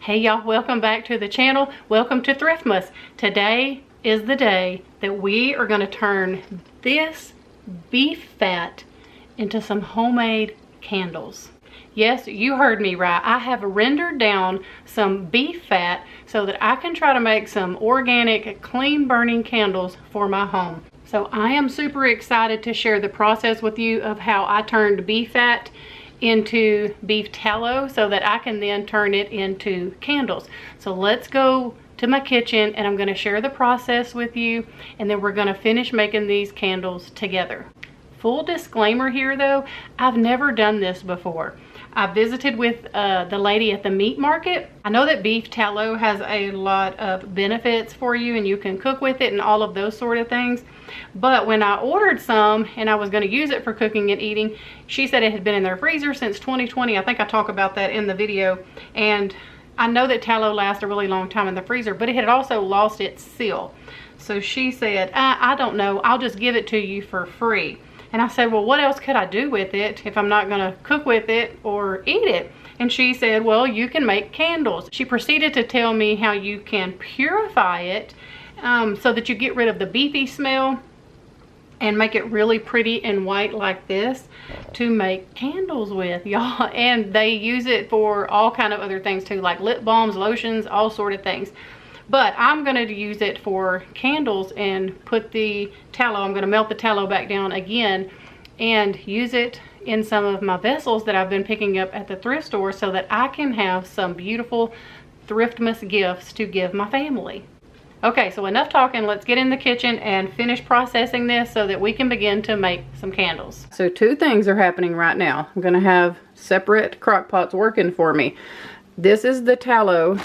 Hey y'all, welcome back to the channel. Welcome to Thrift-Mas. Today is the day that we are going to turn this beef fat into some homemade candles. Yes, you heard me right. I have rendered down some beef fat so that I can try to make some organic, clean burning candles for my home. So I am super excited to share the process with you of how I turned beef fat into beef tallow so that I can then turn it into candles. So let's go to my kitchen and I'm going to share the process with you, and then we're going to finish making these candles together. Full disclaimer here though, I've never done this before. I visited with the lady at the meat market. I know that beef tallow has a lot of benefits for you and you can cook with it and all of those sort of things. But when I ordered some and I was going to use it for cooking and eating, she said it had been in their freezer since 2020. I think I talk about that in the video. And I know that tallow lasts a really long time in the freezer, but it had also lost its seal. So she said, I don't know, I'll just give it to you for free. And I said, well, what else could I do with it if I'm not going to cook with it or eat it? And she said, well, you can make candles. She proceeded to tell me how you can purify it so that you get rid of the beefy smell and make it really pretty and white like this to make candles with, y'all. And they use it for all kind of other things too, like lip balms, lotions, all sort of things. But I'm going to use it for candles and put the tallow, I'm going to melt the tallow back down again and use it in some of my vessels that I've been picking up at the thrift store so that I can have some beautiful Thrift-Mas gifts to give my family. Okay, so enough talking. Let's get in the kitchen and finish processing this so that we can begin to make some candles. So two things are happening right now. I'm going to have separate crock pots working for me. This is the tallow.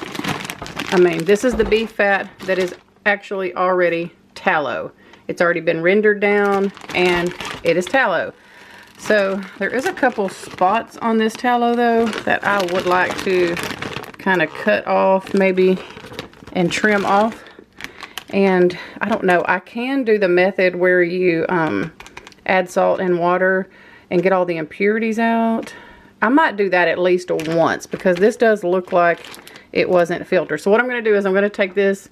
This is the beef fat that is actually already tallow. It's already been rendered down and it is tallow. So there is a couple spots on this tallow though that I would like to kind of cut off maybe and trim off. And I don't know, I can do the method where you add salt and water and get all the impurities out. I might do that at least once because this does look like it wasn't filtered. So what I'm going to do is I'm going to take this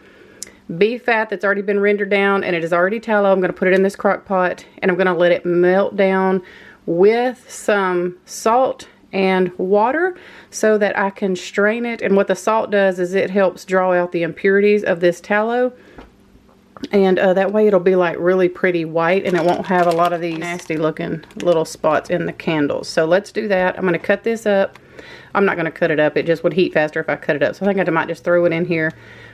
beef fat that's already been rendered down and it is already tallow. I'm going to put it in this crock pot and I'm going to let it melt down with some salt and water so that I can strain it. And what the salt does is it helps draw out the impurities of this tallow. And that way it'll be like really pretty white and it won't have a lot of these nasty looking little spots in the candles. So let's do that. I'm going to cut this up. I'm not going to cut it up. It just would heat faster if I cut it up. So I think I might just throw it in here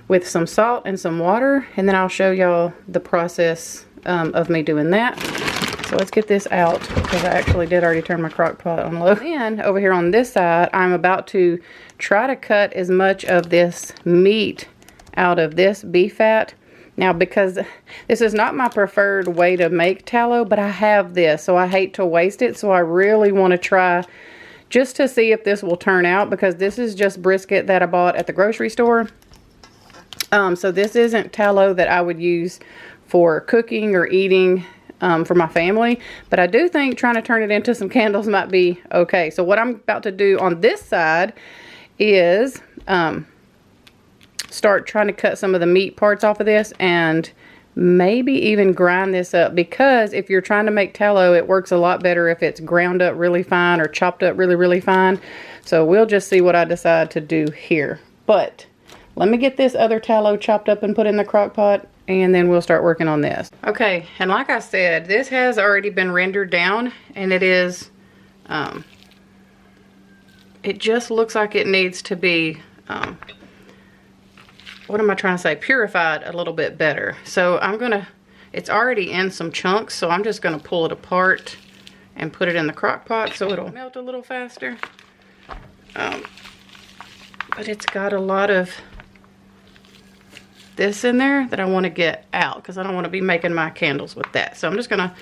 with some salt and some water. And then I'll show y'all the process of me doing that. So let's get this out because I actually did already turn my crock pot on low. And over here on this side, I'm about to try to cut as much of this meat out of this beef fat. Now, because this is not my preferred way to make tallow, but I have this, so I hate to waste it. So I really want to try just to see if this will turn out, because this is just brisket that I bought at the grocery store. So this isn't tallow that I would use for cooking or eating for my family. But I do think trying to turn it into some candles might be okay. So what I'm about to do on this side is start trying to cut some of the meat parts off of this and maybe even grind this up, because if you're trying to make tallow, it works a lot better if it's ground up really fine or chopped up really fine. So we'll just see what I decide to do here. But let me get this other tallow chopped up and put in the crock pot, and then we'll start working on this. Okay, and like I said, this has already been rendered down, and it is it just looks like it needs to be what am I trying to say, purified a little bit better. So I'm gonna, it's already in some chunks, so I'm just gonna pull it apart and put it in the crock pot so it'll melt a little faster. But it's got a lot of this in there that I want to get out because I don't want to be making my candles with that. So I'm just gonna,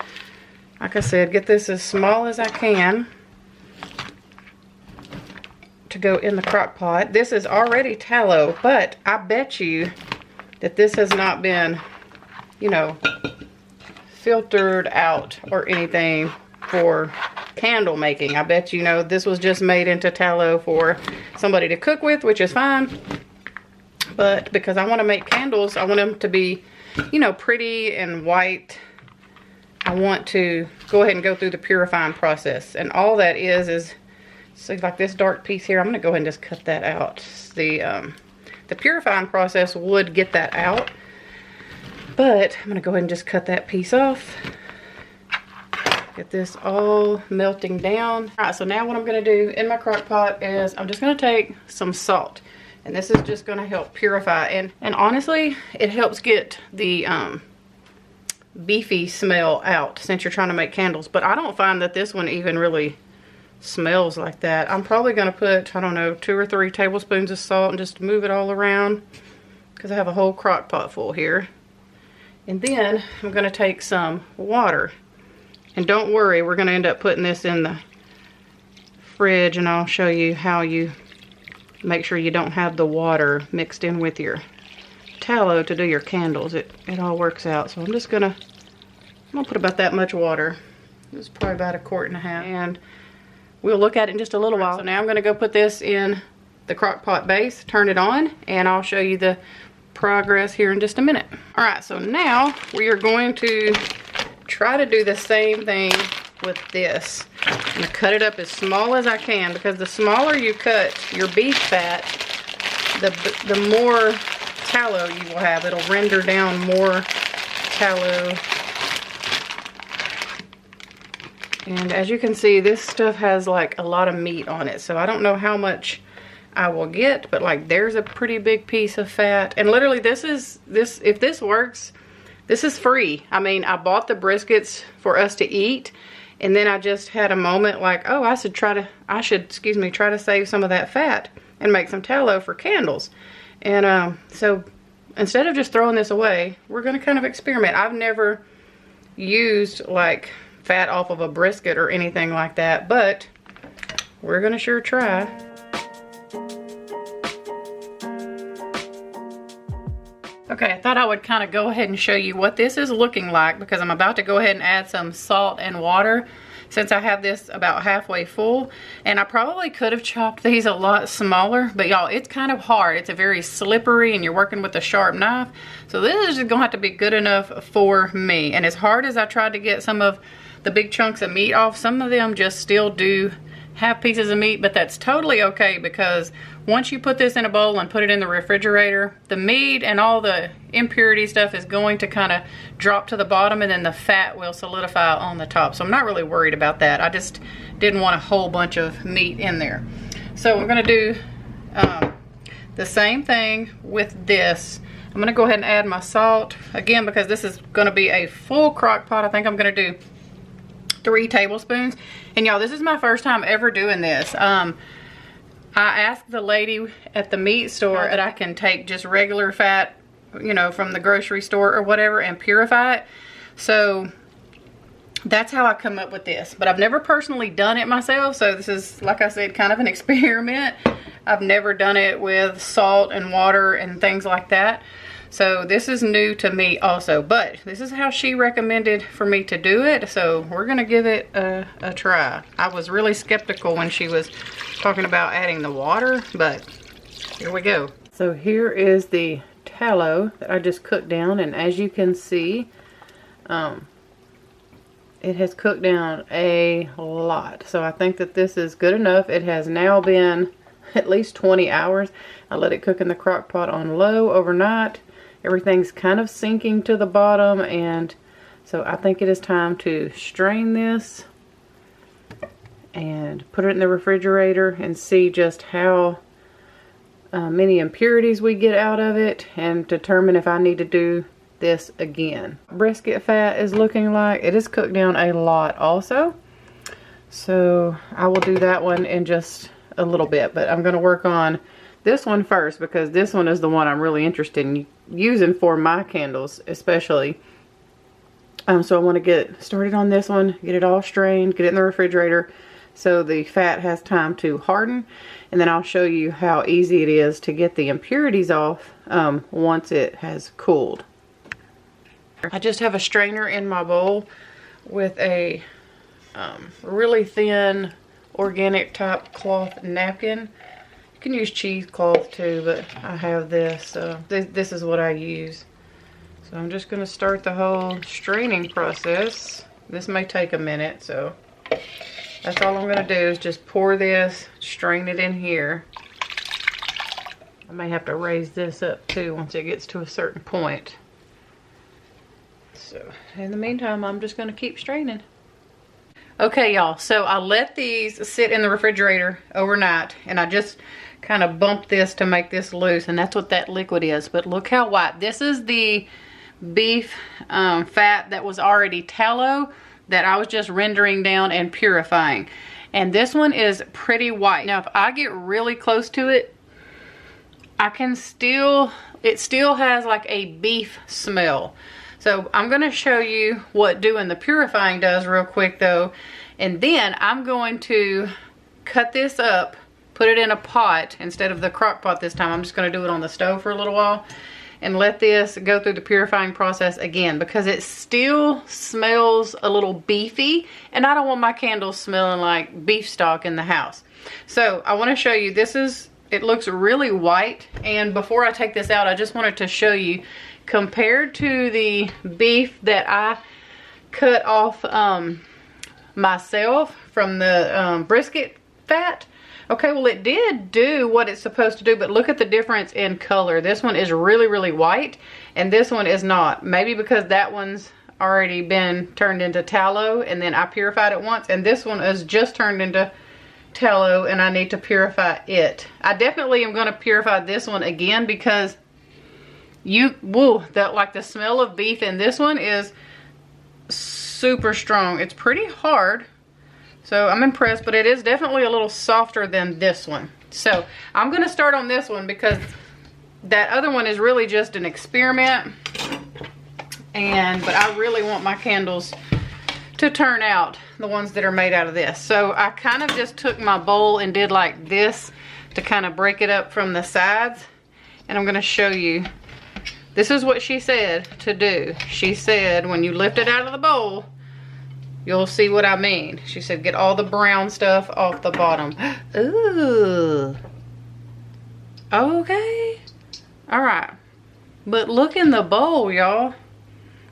like I said, get this as small as I can to go in the crock pot. This is already tallow, but I bet you that this has not been, you know, filtered out or anything for candle making. I bet you know this was just made into tallow for somebody to cook with, which is fine. But because I want to make candles, I want them to be, you know, pretty and white. I want to go ahead and go through the purifying process. And all that is so like this dark piece here, I'm going to go ahead and just cut that out. The purifying process would get that out, but I'm going to go ahead and just cut that piece off. Get this all melting down. All right, so now what I'm going to do in my crock pot is I'm just going to take some salt. And this is just going to help purify. And honestly, it helps get the beefy smell out since you're trying to make candles. But I don't find that this one even really smells like that. I'm probably going to put, I don't know, 2 or 3 tablespoons of salt and just move it all around because I have a whole crock pot full here. And then I'm going to take some water. And don't worry, we're going to end up putting this in the fridge, and I'll show you how you make sure you don't have the water mixed in with your tallow to do your candles. It all works out. So I'm gonna put about that much water. It's probably about 1.5 quarts. And we'll look at it in just a little while. So now I'm gonna go put this in the crock pot base, turn it on, and I'll show you the progress here in just a minute. All right, so now we are going to try to do the same thing with this. I'm gonna cut it up as small as I can, because the smaller you cut your beef fat, the more tallow you will have. It'll render down more tallow. And as you can see, this stuff has like a lot of meat on it, so I don't know how much I will get, but like there's a pretty big piece of fat. And literally if this works, this is free. I mean, I bought the briskets for us to eat, and then I just had a moment like, oh, I should try to save some of that fat and make some tallow for candles. And so instead of just throwing this away, we're going to kind of experiment. I've never used like fat off of a brisket or anything like that, but we're going to sure try. Okay, I thought I would kind of go ahead and show you what this is looking like, because I'm about to go ahead and add some salt and water since I have this about halfway full. And I probably could have chopped these a lot smaller, but y'all, it's kind of hard. It's a very slippery and you're working with a sharp knife. So this is just gonna have to be good enough for me. And as hard as I tried to get some of the big chunks of meat off, some of them just still do have pieces of meat, but that's totally okay, because once you put this in a bowl and put it in the refrigerator, the meat and all the impurity stuff is going to kind of drop to the bottom, and then the fat will solidify on the top. So I'm not really worried about that. I just didn't want a whole bunch of meat in there. So we're going to do the same thing with this. I'm going to go ahead and add my salt again, because this is going to be a full crock pot. I think I'm going to do 3 tablespoons. And y'all, this is my first time ever doing this. I asked the lady at the meat store that I can take just regular fat, you know, from the grocery store or whatever, and purify it. So that's how I come up with this. But I've never personally done it myself, so this is, like I said, kind of an experiment. I've never done it with salt and water and things like that. So this is new to me also, but this is how she recommended for me to do it. So we're gonna give it a try. I was really skeptical when she was talking about adding the water, but here we go. So here is the tallow that I just cooked down, and as you can see, it has cooked down a lot. So I think that this is good enough. It has now been at least 20 hours. I let it cook in the crock pot on low overnight. Everything's kind of sinking to the bottom, and so I think it is time to strain this and put it in the refrigerator and see just how many impurities we get out of it, and determine if I need to do this again. Brisket fat is looking like it is cooked down a lot also, so I will do that one in just a little bit, but I'm going to work on this one first, because this one is the one I'm really interested in using for my candles especially. So I want to get started on this one, get it all strained, get it in the refrigerator so the fat has time to harden, and then I'll show you how easy it is to get the impurities off once it has cooled. I just have a strainer in my bowl with a really thin organic type cloth napkin. You can use cheesecloth too, but I have this, so this is what I use. So I'm just gonna start the whole straining process. This may take a minute, so that's all I'm gonna do is just pour this, strain it in here. I may have to raise this up too once it gets to a certain point. So in the meantime, I'm just gonna keep straining. Okay, y'all, so I let these sit in the refrigerator overnight, and I just kind of bumped this to make this loose, and that's what that liquid is. But look how white. This is the beef fat that was already tallow that I was just rendering down and purifying. And this one is pretty white. Now, if I get really close to it, I can it still has like a beef smell. So I'm going to show you what doing the purifying does real quick though. And then I'm going to cut this up, put it in a pot instead of the crock pot this time. I'm just going to do it on the stove for a little while and let this go through the purifying process again, because it still smells a little beefy and I don't want my candles smelling like beef stock in the house. So I want to show you, it looks really white. And before I take this out, I just wanted to show you, compared to the beef that I cut off myself from the brisket fat, okay, well, it did do what it's supposed to do, but look at the difference in color. This one is really, really white, and this one is not. Maybe because that one's already been turned into tallow, and then I purified it once, and this one is just turned into tallow, and I need to purify it. I definitely am going to purify this one again, because like the smell of beef in this one is super strong. It's pretty hard, so I'm impressed, but it is definitely a little softer than this one. So I'm going to start on this one because that other one is really just an experiment, but I really want my candles to turn out, the ones that are made out of this. So I kind of just took my bowl and did like this to kind of break it up from the sides, and I'm going to show you. This is what she said to do. She said when you lift it out of the bowl, you'll see what I mean. She said get all the brown stuff off the bottom. Ooh. Okay. Alright. But look in the bowl, y'all.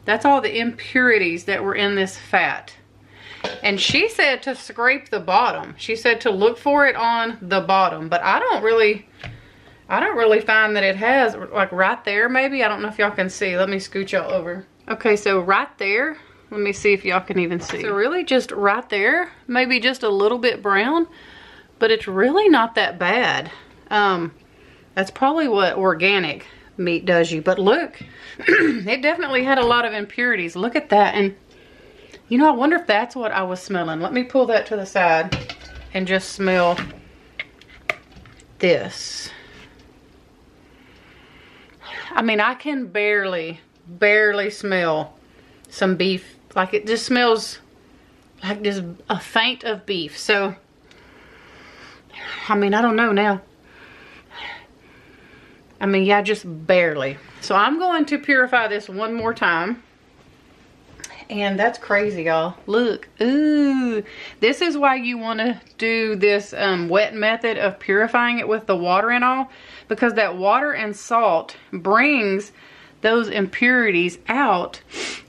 That's all the impurities that were in this fat. And she said to scrape the bottom. She said to look for it on the bottom. But I don't really find that it has, like right there maybe. I don't know if y'all can see. Let me scoot y'all over. Okay, so right there, let me see if y'all can even see. So really just right there, maybe just a little bit brown, but it's really not that bad. That's probably what organic meat does you. But look, it definitely had a lot of impurities. Look at that. And you know, I wonder if that's what I was smelling. Let me pull that to the side and just smell this. I mean, I can barely smell some beef. Like, it just smells like just a faint of beef. So, I mean, I don't know now. I mean, yeah, just barely. So I'm going to purify this one more time. And that's crazy, y'all. Look. Ooh. This is why you want to do this wet method of purifying it with the water and all. Because that water and salt brings those impurities out.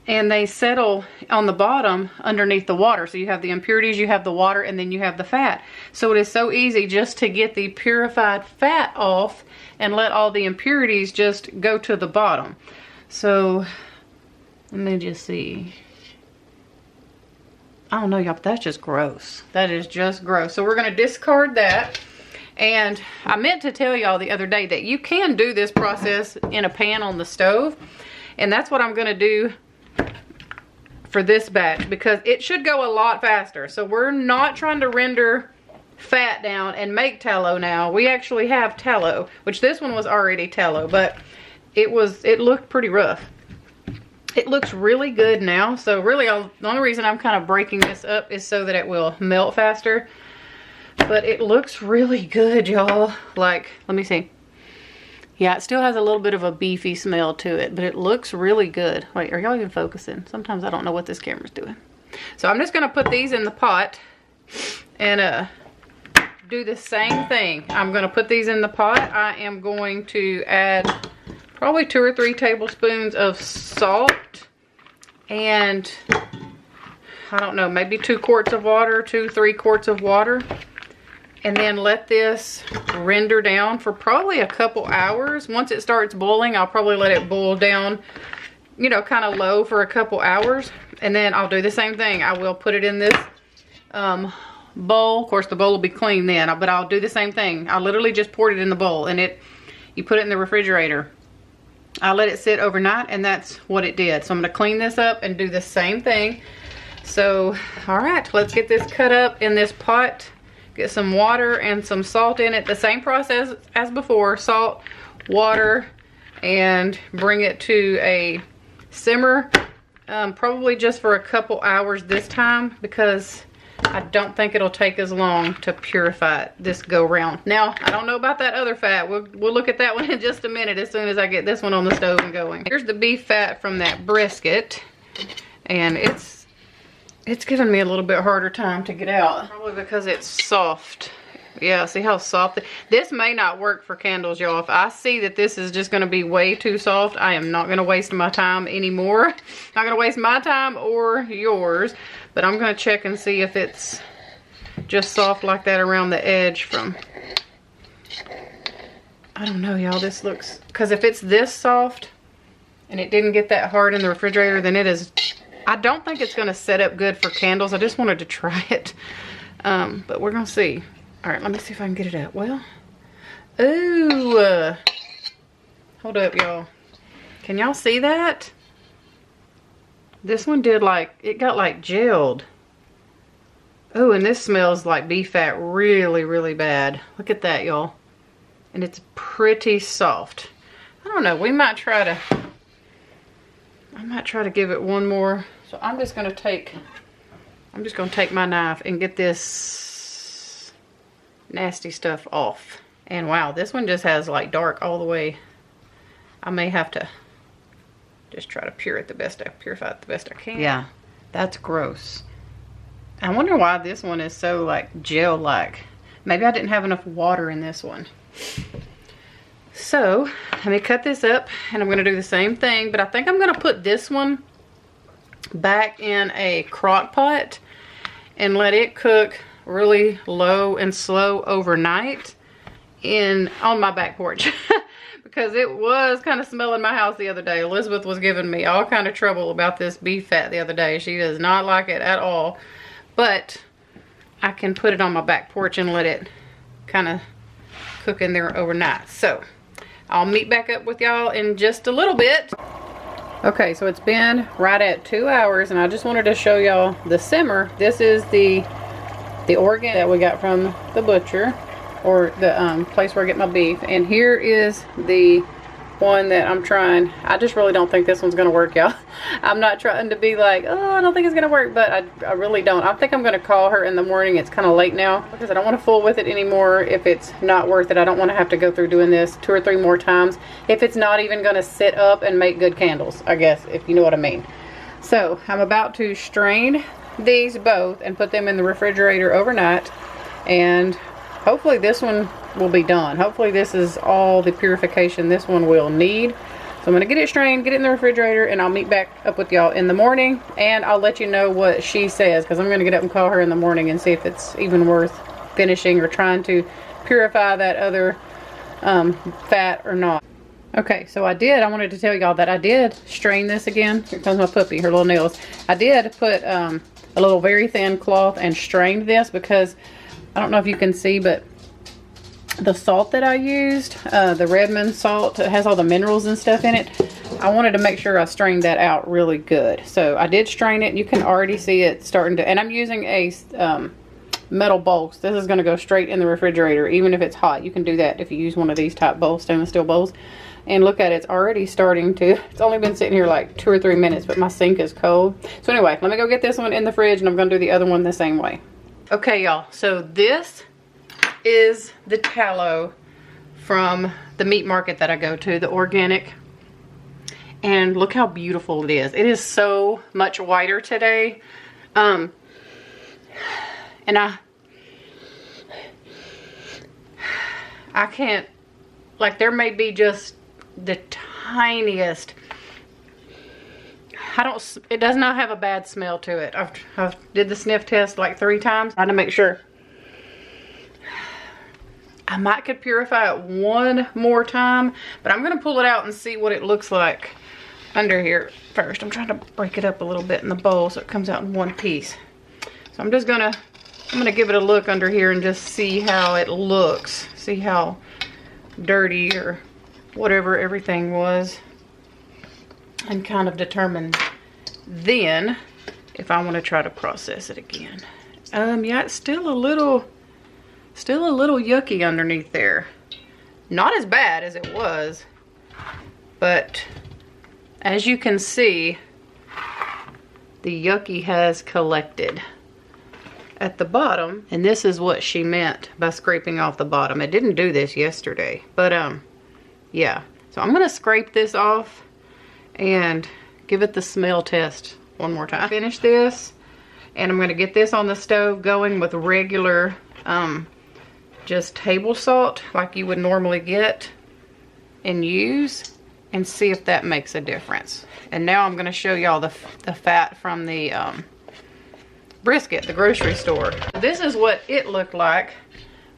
And they settle on the bottom underneath the water. So you have the impurities, you have the water, and then you have the fat. So it is so easy just to get the purified fat off and let all the impurities just go to the bottom. So let me just see. I don't know, y'all, but that's just gross. That is just gross. So we're going to discard that. And I meant to tell y'all the other day that you can do this process in a pan on the stove. And that's what I'm going to do for this batch, because it should go a lot faster. So we're not trying to render fat down and make tallow now. We actually have tallow, which this one was already tallow, but it looked pretty rough. It looks really good now. So really the only reason I'm kind of breaking this up is so that it will melt faster. But it looks really good, y'all. Like, let me see. Yeah, it still has a little bit of a beefy smell to it, but it looks really good. Wait, are y'all even focusing? Sometimes I don't know what this camera's doing. So I'm just gonna put these in the pot and do the same thing. I'm gonna put these in the pot. I am going to add probably 2 or 3 tablespoons of salt and I don't know, maybe 2 quarts of water, 2-3 quarts of water. And then let this render down for probably a couple hours. Once it starts boiling, I'll probably let it boil down, you know, kind of low for a couple hours. And then I'll do the same thing. I will put it in this bowl. Of course, the bowl will be clean then, but I'll do the same thing. I literally just poured it in the bowl and you put it in the refrigerator. I let it sit overnight and that's what it did. So I'm gonna clean this up and do the same thing. So, all right, let's get this cut up in this pot. Get some water and some salt in it. The same process as before, salt, water, and bring it to a simmer. Probably just for a couple hours this time because I don't think it'll take as long to purify it this go round. Now, I don't know about that other fat. We'll look at that one in just a minute as soon as I get this one on the stove and going. Here's the beef fat from that brisket, and it's giving me a little bit harder time to get out. Probably because it's soft. Yeah, see how soft? This may not work for candles, y'all. If I see that this is just going to be way too soft, I am not going to waste my time anymore. Not going to waste my time or yours. But I'm going to check and see if it's just soft like that around the edge from... I don't know, y'all. This looks... Because if it's this soft and it didn't get that hard in the refrigerator, then it is... I don't think it's going to set up good for candles. I just wanted to try it. But we're going to see. All right, let me see if I can get it out. Well, ooh. Hold up, y'all. Can y'all see that? This one did like, it got like gelled. Oh, and this smells like beef fat really, really bad. Look at that, y'all. And it's pretty soft. I don't know. We might try to... I might try to give it one more. So I'm just going to take my knife and get this nasty stuff off. And wow, this one just has like dark all the way. I may have to just try to purify it the best I can. Yeah, that's gross. I wonder why this one is so like gel-like. Maybe I didn't have enough water in this one. So, let me cut this up and I'm going to do the same thing, but I think I'm going to put this one back in a crock pot and let it cook really low and slow overnight on my back porch because it was kind of smelling my house the other day. Elizabeth was giving me all kind of trouble about this beef fat the other day. She does not like it at all, but I can put it on my back porch and let it kind of cook in there overnight. So I'll meet back up with y'all in just a little bit. Okay, so it's been right at 2 hours and I just wanted to show y'all the simmer. This is the organ that we got from the butcher or the place where I get my beef. And here is the one that I'm trying. I just really don't think this one's gonna work, y'all. I'm not trying to be like, oh, I don't think it's gonna work, but I really don't. I think I'm gonna call her in the morning. It's kind of late now because I don't want to fool with it anymore. If it's not worth it, I don't want to have to go through doing this 2 or 3 more times if it's not even gonna sit up and make good candles, I guess, if you know what I mean. So I'm about to strain these both and put them in the refrigerator overnight, and hopefully this one will be done. Hopefully this is all the purification this one will need. So I'm going to get it strained, get it in the refrigerator, and I'll meet back up with y'all in the morning, and I'll let you know what she says, because I'm going to get up and call her in the morning and see if it's even worth finishing or trying to purify that other fat or not. Okay, so I wanted to tell y'all that I did strain this again. Here comes my puppy, her little nails. I did put a little very thin cloth and strained this because I don't know if you can see, but the salt that I used, the Redmond salt, it has all the minerals and stuff in it. I wanted to make sure I strained that out really good. So I did strain it. You can already see it starting to, and I'm using a metal bowl. This is going to go straight in the refrigerator, even if it's hot. You can do that if you use one of these type bowls, stainless steel bowls. And look at it, it's already starting to, it's only been sitting here like 2 or 3 minutes, but my sink is cold. So anyway, let me go get this one in the fridge and I'm going to do the other one the same way. Okay, y'all, so this is the tallow from the meat market that I go to, the organic. And look how beautiful it is. It is so much whiter today And I can't, like, there may be just the tiniest, it does not have a bad smell to it. I've did the sniff test like 3 times, trying to make sure. I might could purify it one more time, but I'm gonna pull it out and see what it looks like under here first. I'm trying to break it up a little bit in the bowl so it comes out in one piece. So I'm gonna give it a look under here and just see how it looks. See how dirty or whatever everything was, and kind of determine then if I want to try to process it again. Yeah, it's still a little yucky underneath there. Not as bad as it was, but as you can see, the yucky has collected at the bottom, and this is what she meant by scraping off the bottom. It didn't do this yesterday, but yeah. So I'm gonna scrape this off and give it the smell test one more time. Finish this, and I'm gonna get this on the stove going with regular just table salt like you would normally get and use, and see if that makes a difference. And now I'm gonna show y'all the fat from the brisket, the grocery store. This is what it looked like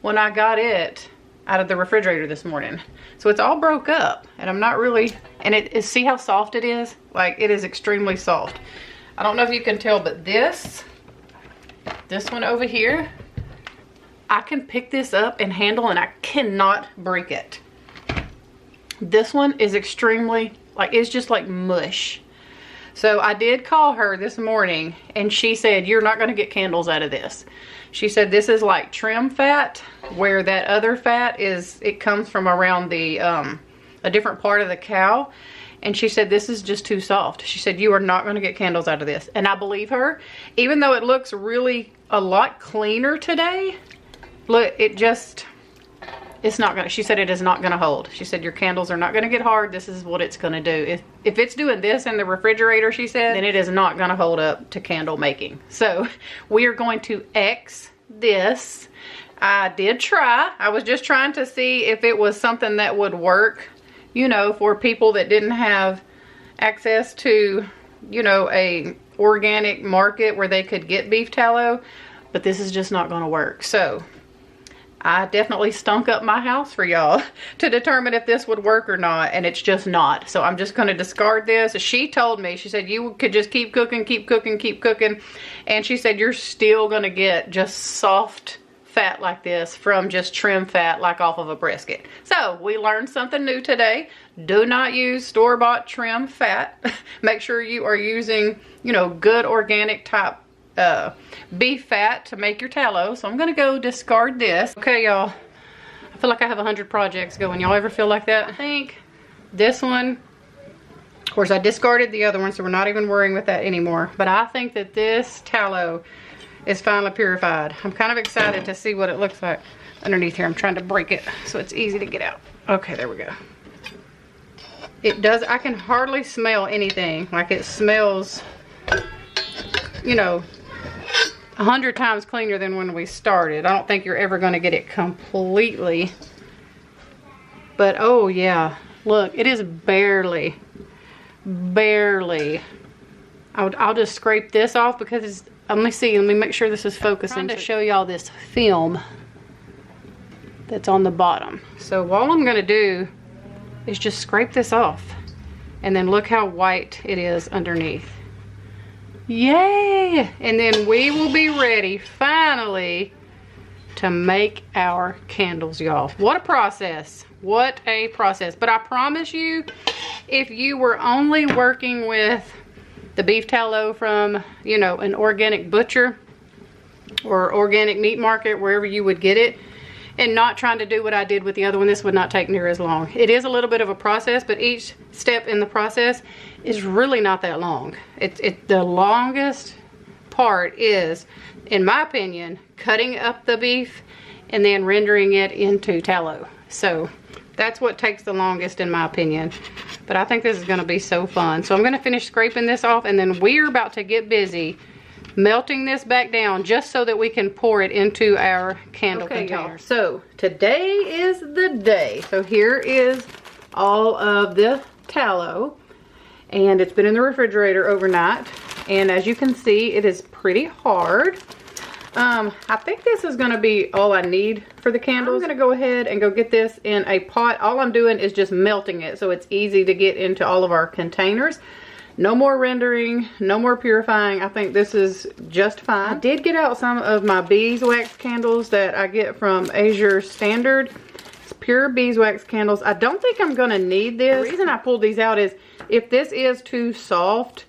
when I got it out of the refrigerator this morning. So it's all broke up, and I'm not really, and see how soft it is? Like, it is extremely soft. I don't know if you can tell, but this one over here, I can pick this up and handle, and I cannot break it. This one is extremely, like, it's just like mush. So I did call her this morning, and she said, you're not going to get candles out of this. She said this is like trim fat, where that other fat is, it comes from around the a different part of the cow. And she said this is just too soft. She said you are not going to get candles out of this. And I believe her, even though it looks really a lot cleaner today. Look, it's not gonna, she said it is not gonna hold. She said your candles are not gonna get hard. This is what it's gonna do. If it's doing this in the refrigerator, she said, then it is not gonna hold up to candle making. So we are going to X this. I did try. I was just trying to see if it was something that would work, you know, for people that didn't have access to, you know, a organic market where they could get beef tallow, but this is just not gonna work. So I definitely stunk up my house for y'all to determine if this would work or not, and it's just not. So I'm just going to discard this. She told me, she said you could just keep cooking, keep cooking, keep cooking, and she said you're still going to get just soft fat like this from just trim fat like off of a brisket. So we learned something new today. Do not use store-bought trim fat. Make sure you are using, you know, good organic type beef fat to make your tallow. So I'm gonna go discard this. Okay, y'all, I feel like I have 100 projects going. Y'all ever feel like that? I think this one, of course I discarded the other one, so we're not even worrying with that anymore, but I think that this tallow is finally purified. I'm kind of excited to see what it looks like underneath here. I'm trying to break it so it's easy to get out. Okay, there we go. It does, I can hardly smell anything. Like, it smells, you know, 100 times cleaner than when we started. I don't think you're ever going to get it completely, but oh yeah, look, it is barely. I'll just scrape this off because it's, let me make sure this is focusing. I'm trying to show y'all this film that's on the bottom. So all I'm going to do is just scrape this off, and then look how white it is underneath. Yay! And then we will be ready finally to make our candles, y'all. What a process. What a process. But I promise you, if you were only working with the beef tallow from, you know, an organic butcher or organic meat market, wherever you would get it, and not trying to do what I did with the other one, this would not take near as long. It is a little bit of a process, but each step in the process is really not that long. The longest part is, in my opinion, cutting up the beef and then rendering it into tallow. So that's what takes the longest in my opinion. But I think this is gonna be so fun. So I'm gonna finish scraping this off, and then we're about to get busy melting this back down just so that we can pour it into our candle container. So today is the day. So here is all of the tallow, and it's been in the refrigerator overnight, and as you can see, it is pretty hard. I think this is going to be all I need for the candles. I'm going to go ahead and go get this in a pot. All I'm doing is just melting it so it's easy to get into all of our containers. No more rendering, no more purifying. I think this is just fine. I did get out some of my beeswax candles that I get from Azure Standard. It's pure beeswax candles. I don't think I'm going to need this. The reason I pulled these out is if this is too soft,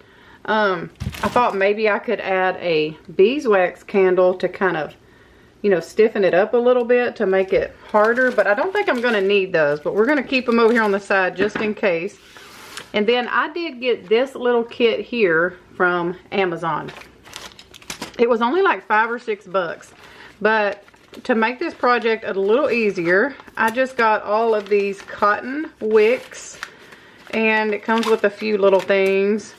I thought maybe I could add a beeswax candle to kind of, you know, stiffen it up a little bit to make it harder. But I don't think I'm going to need those. But we're going to keep them over here on the side just in case. And then I did get this little kit here from Amazon. It was only like $5 or $6. But to make this project a little easier, I just got all of these cotton wicks. And it comes with a few little things.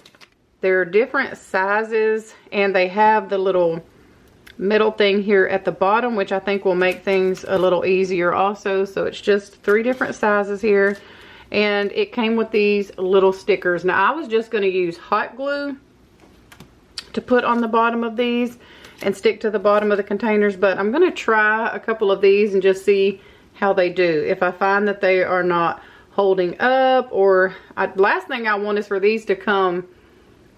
They're different sizes, and they have the little middle thing here at the bottom, which I think will make things a little easier also. So it's just 3 different sizes here, and it came with these little stickers. Now I was just going to use hot glue to put on the bottom of these and stick to the bottom of the containers, but I'm going to try a couple of these and just see how they do. If I find that they are not holding up, or last thing I want is for these to come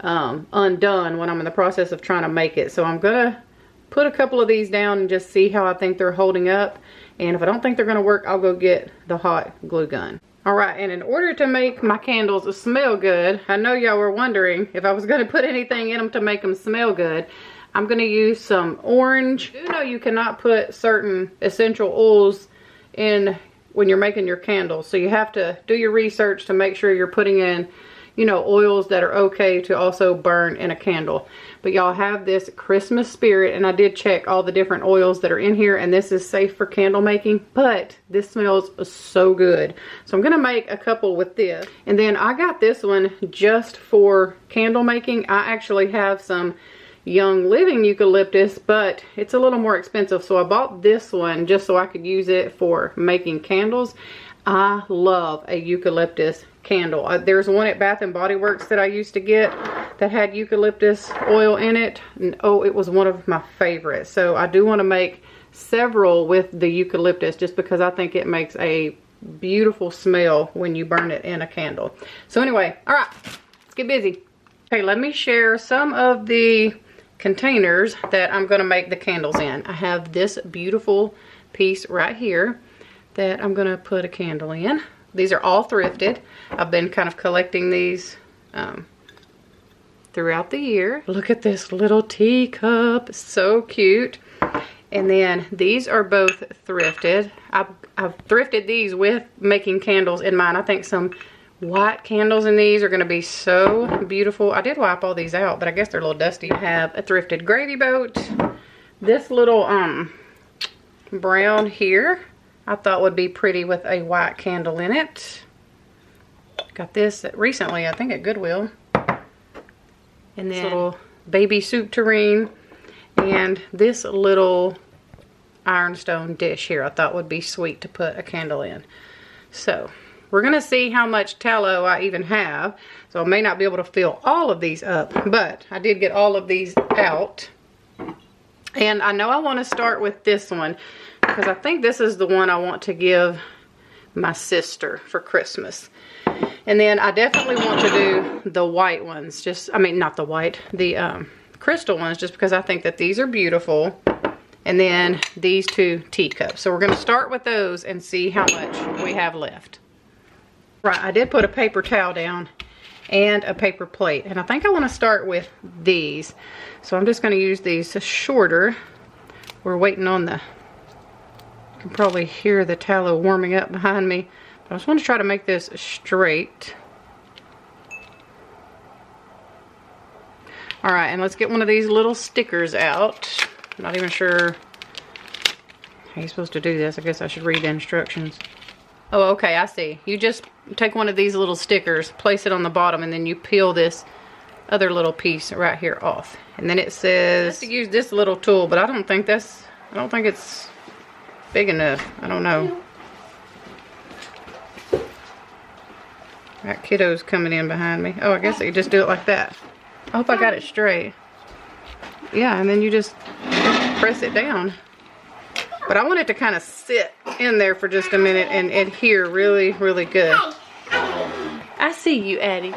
undone when I'm in the process of trying to make it. So I'm gonna put a couple of these down and just see how I think they're holding up, and if I don't think they're gonna work, I'll go get the hot glue gun. Alright, and in order to make my candles smell good, I know y'all were wondering if I was gonna put anything in them to make them smell good. I'm gonna use some orange. You know you cannot put certain essential oils in when you're making your candles, so you have to do your research to make sure you're putting in, you know, oils that are okay to also burn in a candle. But y'all have this Christmas spirit, and I did check all the different oils that are in here, and this is safe for candle making, but this smells so good. So I'm gonna make a couple with this. And then I got this one just for candle making. I actually have some Young Living eucalyptus, but it's a little more expensive, so I bought this one just so I could use it for making candles. I love a eucalyptus candle. There's one at Bath and Body Works that I used to get that had eucalyptus oil in it, and oh, it was one of my favorites. So I do want to make several with the eucalyptus just because I think it makes a beautiful smell when you burn it in a candle. So anyway, all right, let's get busy. Okay, let me share some of the containers that I'm going to make the candles in. I have this beautiful piece right here that I'm going to put a candle in. These are all thrifted. I've been kind of collecting these throughout the year. Look at this little teacup, so cute. And then these are both thrifted. I've thrifted these with making candles in mind. I think some white candles in these are going to be so beautiful. I did wipe all these out, but I guess they're a little dusty. I have a thrifted gravy boat. This little brown here I thought would be pretty with a white candle in it. Got this recently, I think at Goodwill. And then little baby soup tureen, and this little ironstone dish here I thought would be sweet to put a candle in. So we're gonna see how much tallow I even have. So I may not be able to fill all of these up, but I did get all of these out. And I know I want to start with this one because I think this is the one I want to give my sister for Christmas. And then I definitely want to do the white ones, not the white, the crystal ones, just because I think that these are beautiful. And then these 2 teacups. So we're going to start with those and see how much we have left. Right, I did put a paper towel down and a paper plate. And I think I want to start with these. So I'm just going to use these shorter. We're waiting on the, you can probably hear the tallow warming up behind me. But I just want to try to make this straight. Alright, and let's get one of these little stickers out. I'm not even sure how you're supposed to do this. I guess I should read the instructions. Oh, okay, I see. You just take one of these little stickers, place it on the bottom, and then you peel this other little piece right here off. And then it says to use this little tool, but I don't think it's big enough. I don't know. Got kiddos coming in behind me. Oh, I guess I could just do it like that. I hope I got it straight. Yeah, and then you just press it down. But I want it to kind of sit in there for just a minute and adhere really, really good. I see you, Addie.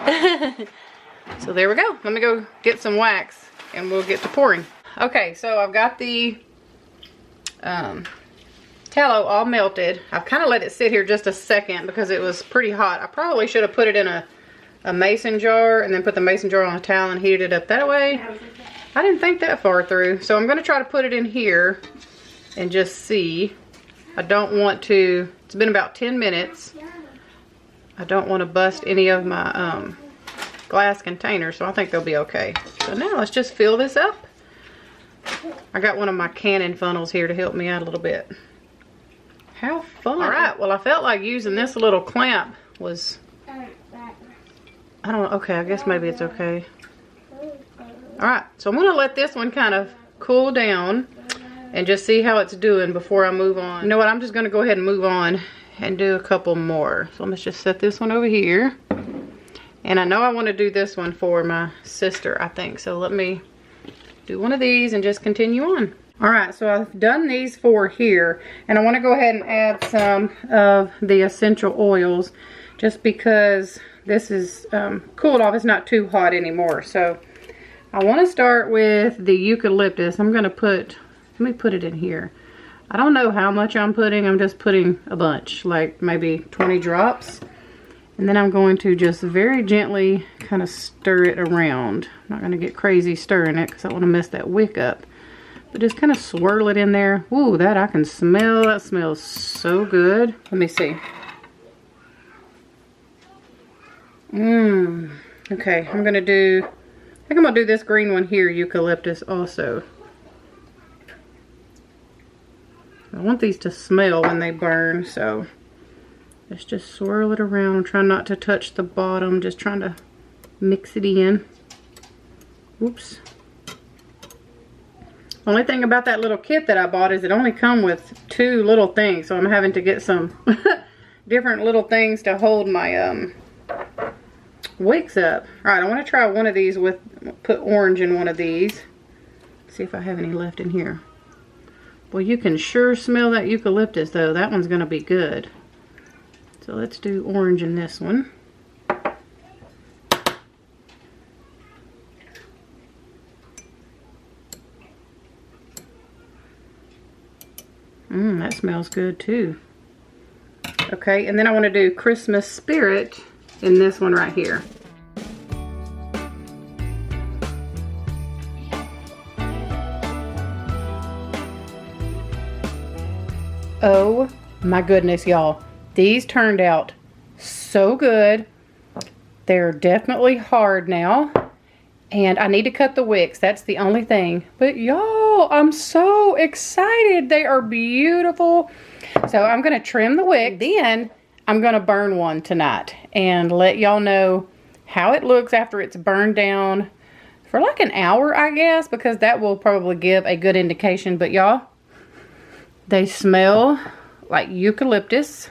So there we go. Let me go get some wax and we'll get to pouring. Okay, so I've got the tallow all melted. I've kind of let it sit here just a second because it was pretty hot. I probably should have put it in a mason jar and then put the mason jar on a towel and heated it up that way. I didn't think that far through. So I'm going to try to put it in here and just see. I don't want to, it's been about 10 minutes. I don't want to bust any of my glass containers, so I think they'll be okay. So now let's just fill this up. I got one of my Canon funnels here to help me out a little bit. How fun. All right, well I felt like using this little clamp was, I don't know, okay, I guess maybe it's okay. All right, so I'm gonna let this one kind of cool down and just see how it's doing before I move on. You know what, I'm just gonna go ahead and move on and do a couple more. So let's just set this one over here. And I know I want to do this one for my sister, I think. So let me do one of these and just continue on. All right, so I've done these 4 here. And I want to go ahead and add some of the essential oils just because this is cooled off. It's not too hot anymore. So I want to start with the eucalyptus. I'm going to put, let me put it in here. I don't know how much I'm putting. I'm just putting a bunch, like maybe 20 drops. And then I'm going to just very gently kind of stir it around. I'm not going to get crazy stirring it because I don't want to mess that wick up. But just kind of swirl it in there. Ooh, that I can smell. That smells so good. Let me see. Okay, I'm going to do, I think I'm going to do this green one here, eucalyptus also. I want these to smell when they burn, so let's just swirl it around. I'm trying not to touch the bottom, just trying to mix it in. Oops. Only thing about that little kit that I bought is it only comes with 2 little things, so I'm having to get some different little things to hold my wicks up. Alright, I want to try one of these with, put orange in one of these. See if I have any left in here. Well, you can sure smell that eucalyptus though. That one's going to be good. So let's do orange in this one. That smells good too. Okay, and then I want to do Christmas spirit in this one right here. Oh my goodness, y'all. These turned out so good. They're definitely hard now. And I need to cut the wicks. That's the only thing. But y'all, I'm so excited. They are beautiful. So I'm going to trim the wick. Then I'm going to burn one tonight. And let y'all know how it looks after it's burned down for like an hour, I guess. Because that will probably give a good indication. But y'all, they smell like eucalyptus.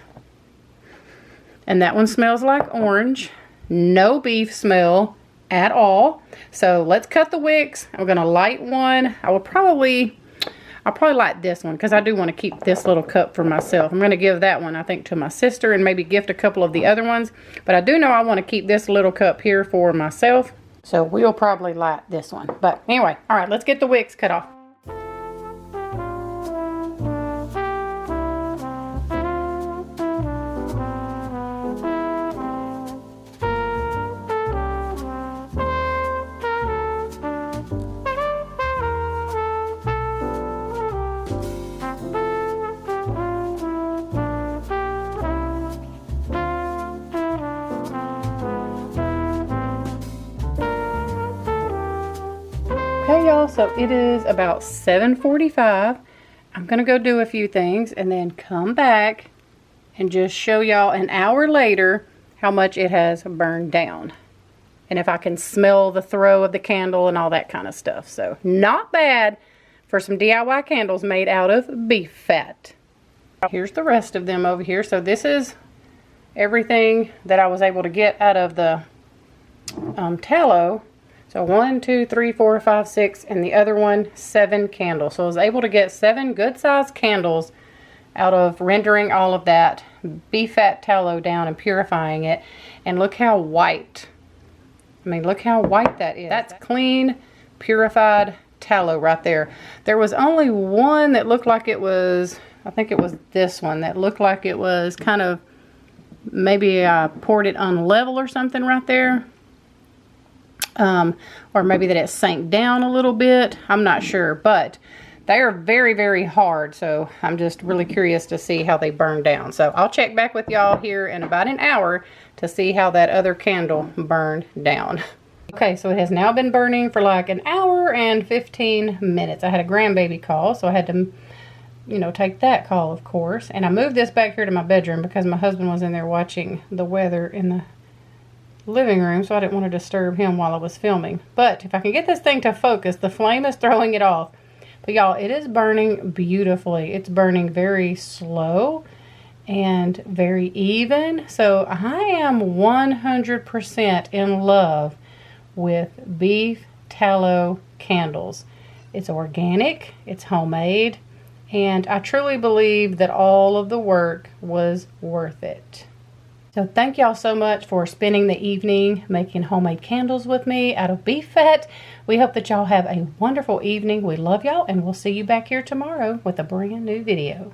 And that one smells like orange. No beef smell at all. So let's cut the wicks. I'm gonna light one. I'll probably light this one because I do want to keep this little cup for myself. I'm gonna give that one, I think, to my sister and maybe gift a couple of the other ones. But I do know I want to keep this little cup here for myself. So we'll probably light this one. But anyway, all right, let's get the wicks cut off. Okay, y'all, so it is about 7:45. I'm gonna go do a few things and then come back and just show y'all an hour later how much it has burned down. and if I can smell the throw of the candle and all that kind of stuff. So not bad for some DIY candles made out of beef fat. Here's the rest of them over here. So this is everything that I was able to get out of the tallow. So 1, 2, 3, 4, 5, 6, and the other one 7 candles. So I was able to get 7 good sized candles out of rendering all of that beef fat tallow down and purifying it. And look how white. I mean, look how white that is. That's clean, purified tallow right there. There was only one that looked like it was, I think it was this one, that looked like it was kind of, maybe I poured it on level or something right there. Or maybe that it sank down a little bit. I'm not sure, but they are very, very hard. So I'm just really curious to see how they burn down. So I'll check back with y'all here in about an hour to see how that other candle burned down. Okay, so it has now been burning for like an hour and 15 minutes. I had a grandbaby call, so I had to, you know, take that call, of course. And I moved this back here to my bedroom because my husband was in there watching the weather in the living room, so I didn't want to disturb him while I was filming. But if I can get this thing to focus, the flame is throwing it off. But y'all, it is burning beautifully. It's burning very slow and very even. So I am 100% in love with beef tallow candles. It's organic, it's homemade, and I truly believe that all of the work was worth it. So thank y'all so much for spending the evening making homemade candles with me out of beef fat. We hope that y'all have a wonderful evening. We love y'all, and we'll see you back here tomorrow with a brand new video.